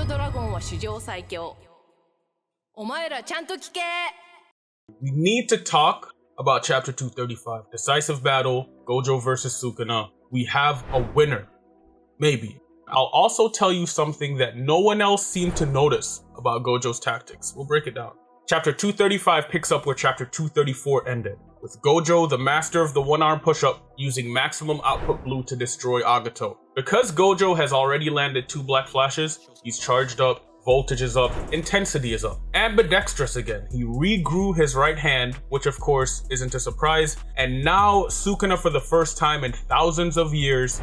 ドラゴンは史上最強。お前らちゃんと聞け。 We need to talk about Chapter 235, Decisive Battle, Gojo versus Sukuna. We have a winner. Maybe. I'll also tell you something that no one else seemed to notice about Gojo's tactics. We'll break it down. Chapter 235 picks up where Chapter 234 ended, with Gojo, the master of the one-arm push-up, using maximum output blue to destroy Agato. Because Gojo has already landed 2 black flashes, he's charged up, voltage is up, intensity is up. Ambidextrous again. He regrew his right hand, which of course isn't a surprise, and now Sukuna, for the first time in thousands of years,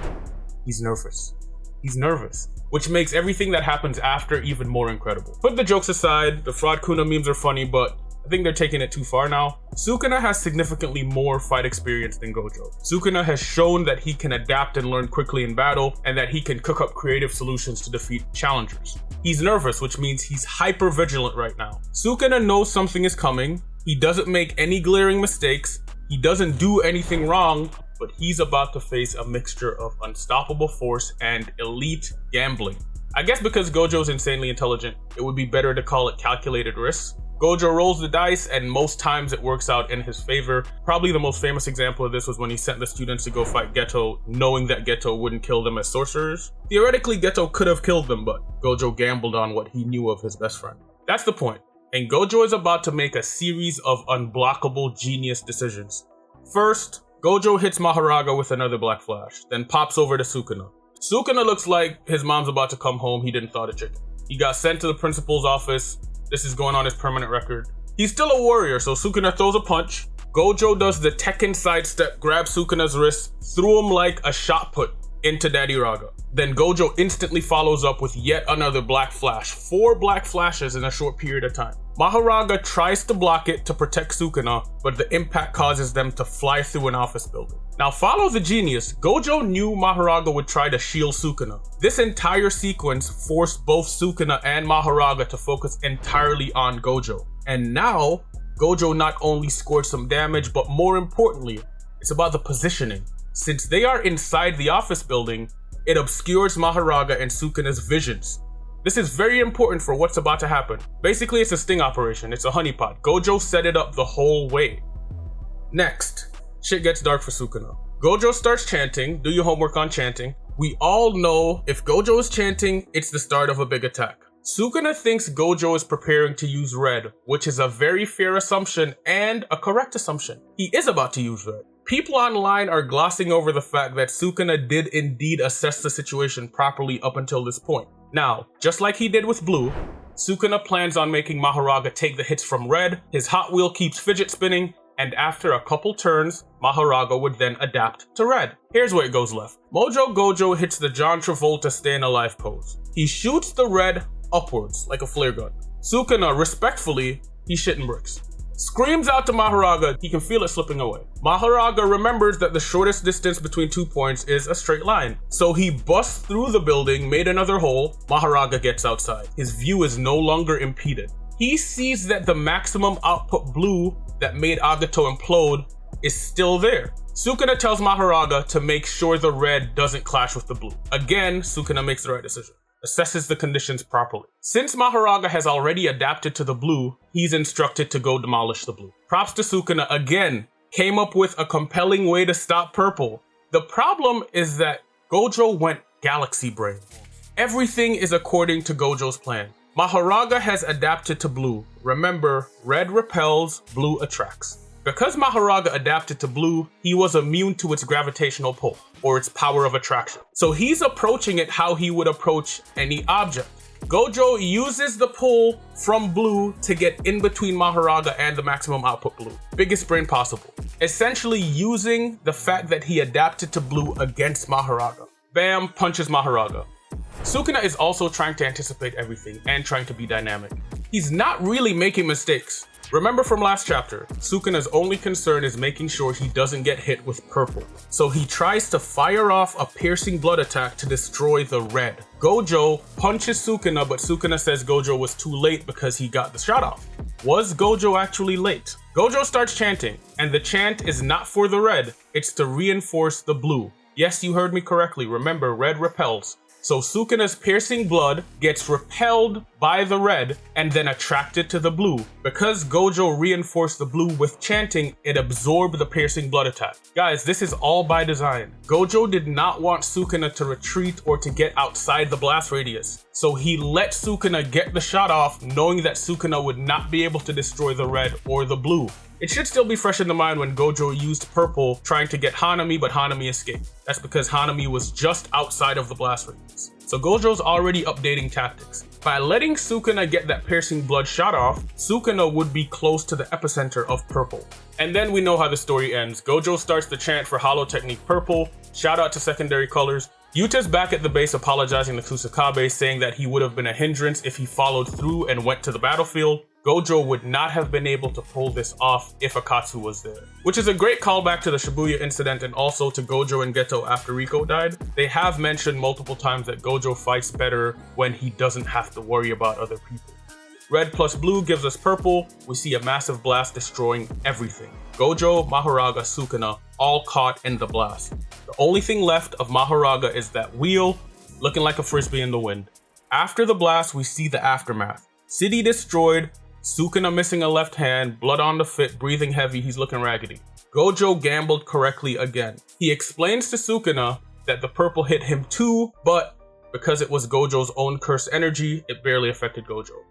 he's nervous. He's nervous, which makes everything that happens after even more incredible. Put the jokes aside, the Fraudkuna memes are funny, but I think they're taking it too far now. Sukuna has significantly more fight experience than Gojo. Sukuna has shown that he can adapt and learn quickly in battle, and that he can cook up creative solutions to defeat challengers. He's nervous, which means he's hyper vigilant right now. Sukuna knows something is coming. He doesn't make any glaring mistakes. He doesn't do anything wrong, but he's about to face a mixture of unstoppable force and elite gambling. I guess because Gojo's insanely intelligent, it would be better to call it calculated risks. Gojo rolls the dice, and most times it works out in his favor. Probably the most famous example of this was when he sent the students to go fight Geto, knowing that Geto wouldn't kill them as sorcerers. Theoretically, Geto could have killed them, but Gojo gambled on what he knew of his best friend. That's the point. And Gojo is about to make a series of unblockable genius decisions. First, Gojo hits Mahoraga with another black flash, then pops over to Sukuna. Sukuna looks like his mom's about to come home, he didn't thaw the chicken. He got sent to the principal's office. This is going on his permanent record. He's still a warrior, so Sukuna throws a punch. Gojo does the Tekken sidestep, grabs Sukuna's wrist, threw him like a shot put into Daddy Raga. Then Gojo instantly follows up with yet another black flash. 4 black flashes in a short period of time. Mahoraga tries to block it to protect Sukuna, but the impact causes them to fly through an office building. Now follow the genius. Gojo knew Mahoraga would try to shield Sukuna. This entire sequence forced both Sukuna and Mahoraga to focus entirely on Gojo. And now, Gojo not only scored some damage, but more importantly, it's about the positioning. Since they are inside the office building, it obscures Mahoraga and Sukuna's visions. This is very important for what's about to happen. Basically, it's a sting operation. It's a honeypot. Gojo set it up the whole way. Next, shit gets dark for Sukuna. Gojo starts chanting. Do your homework on chanting. We all know if Gojo is chanting, it's the start of a big attack. Sukuna thinks Gojo is preparing to use red, which is a very fair assumption and a correct assumption. He is about to use red. People online are glossing over the fact that Sukuna did indeed assess the situation properly up until this point. Now, just like he did with blue, Sukuna plans on making Mahoraga take the hits from red, his Hot Wheel keeps fidget spinning, and after a couple turns, Mahoraga would then adapt to red. Here's where it goes left. Mojo Gojo hits the John Travolta staying alive pose. He shoots the red upwards like a flare gun. Sukuna, respectfully, he's shitting bricks. Screams out to Mahoraga, he can feel it slipping away. Mahoraga remembers that the shortest distance between 2 points is a straight line. So he busts through the building, made another hole. Mahoraga gets outside. His view is no longer impeded. He sees that the maximum output blue that made Agato implode is still there. Sukuna tells Mahoraga to make sure the red doesn't clash with the blue. Again, Sukuna makes the right decision. Assesses the conditions properly. Since Mahoraga has already adapted to the blue, he's instructed to go demolish the blue. Props to Sukuna again, came up with a compelling way to stop purple. The problem is that Gojo went galaxy brain. Everything is according to Gojo's plan. Mahoraga has adapted to blue. Remember, red repels, blue attracts. Because Mahoraga adapted to blue, he was immune to its gravitational pull, or its power of attraction. So he's approaching it how he would approach any object. Gojo uses the pull from blue to get in between Mahoraga and the maximum output blue. Biggest brain possible. Essentially using the fact that he adapted to blue against Mahoraga. Bam, punches Mahoraga. Sukuna is also trying to anticipate everything and trying to be dynamic. He's not really making mistakes. Remember from last chapter, Sukuna's only concern is making sure he doesn't get hit with purple. So he tries to fire off a piercing blood attack to destroy the red. Gojo punches Sukuna, but Sukuna says Gojo was too late because he got the shot off. Was Gojo actually late? Gojo starts chanting, and the chant is not for the red, it's to reinforce the blue. Yes, you heard me correctly. Remember, red repels. So Sukuna's piercing blood gets repelled by the red and then attracted to the blue. Because Gojo reinforced the blue with chanting, it absorbed the piercing blood attack. Guys, this is all by design. Gojo did not want Sukuna to retreat or to get outside the blast radius. So he let Sukuna get the shot off, knowing that Sukuna would not be able to destroy the red or the blue. It should still be fresh in the mind when Gojo used purple trying to get Hanami, but Hanami escaped. That's because Hanami was just outside of the blast radius. So Gojo's already updating tactics. By letting Sukuna get that piercing blood shot off, Sukuna would be close to the epicenter of purple. And then we know how the story ends. Gojo starts the chant for Hollow Technique Purple. Shout out to secondary colors. Yuta's back at the base apologizing to Kusakabe, saying that he would have been a hindrance if he followed through and went to the battlefield. Gojo would not have been able to pull this off if Akatsu was there. Which is a great callback to the Shibuya incident and also to Gojo and Geto after Riko died. They have mentioned multiple times that Gojo fights better when he doesn't have to worry about other people. Red plus blue gives us purple. We see a massive blast destroying everything. Gojo, Mahoraga, Sukuna, all caught in the blast. The only thing left of Mahoraga is that wheel, looking like a frisbee in the wind. After the blast, we see the aftermath. City destroyed, Sukuna missing a left hand, blood on the fit, breathing heavy, he's looking raggedy. Gojo gambled correctly again. He explains to Sukuna that the purple hit him too, but because it was Gojo's own cursed energy, it barely affected Gojo.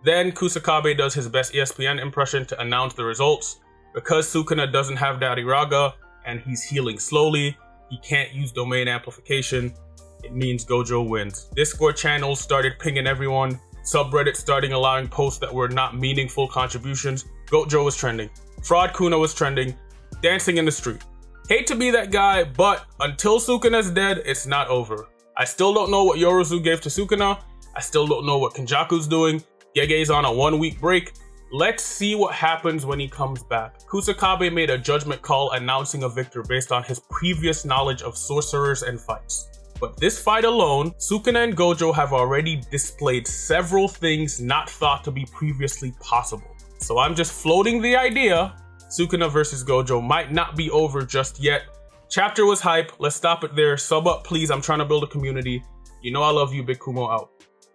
Then Kusakabe does his best ESPN impression to announce the results. Because Sukuna doesn't have Daddy Raga and he's healing slowly, he can't use domain amplification. It means Gojo wins. Discord channels started pinging everyone. Subreddit starting allowing posts that were not meaningful contributions. Gojo was trending. Fraudkuna was trending. Dancing in the street. Hate to be that guy, but until Sukuna's dead, it's not over. I still don't know what Yorozu gave to Sukuna. I still don't know what Kenjaku's doing. Gege's on a 1-week break. Let's see what happens when he comes back. Kusakabe made a judgment call announcing a victor based on his previous knowledge of sorcerers and fights. But this fight alone, Sukuna and Gojo have already displayed several things not thought to be previously possible. So I'm just floating the idea, Sukuna versus Gojo might not be over just yet. Chapter was hype, let's stop it there. Sub up please, I'm trying to build a community. You know I love you, Big Kumo out.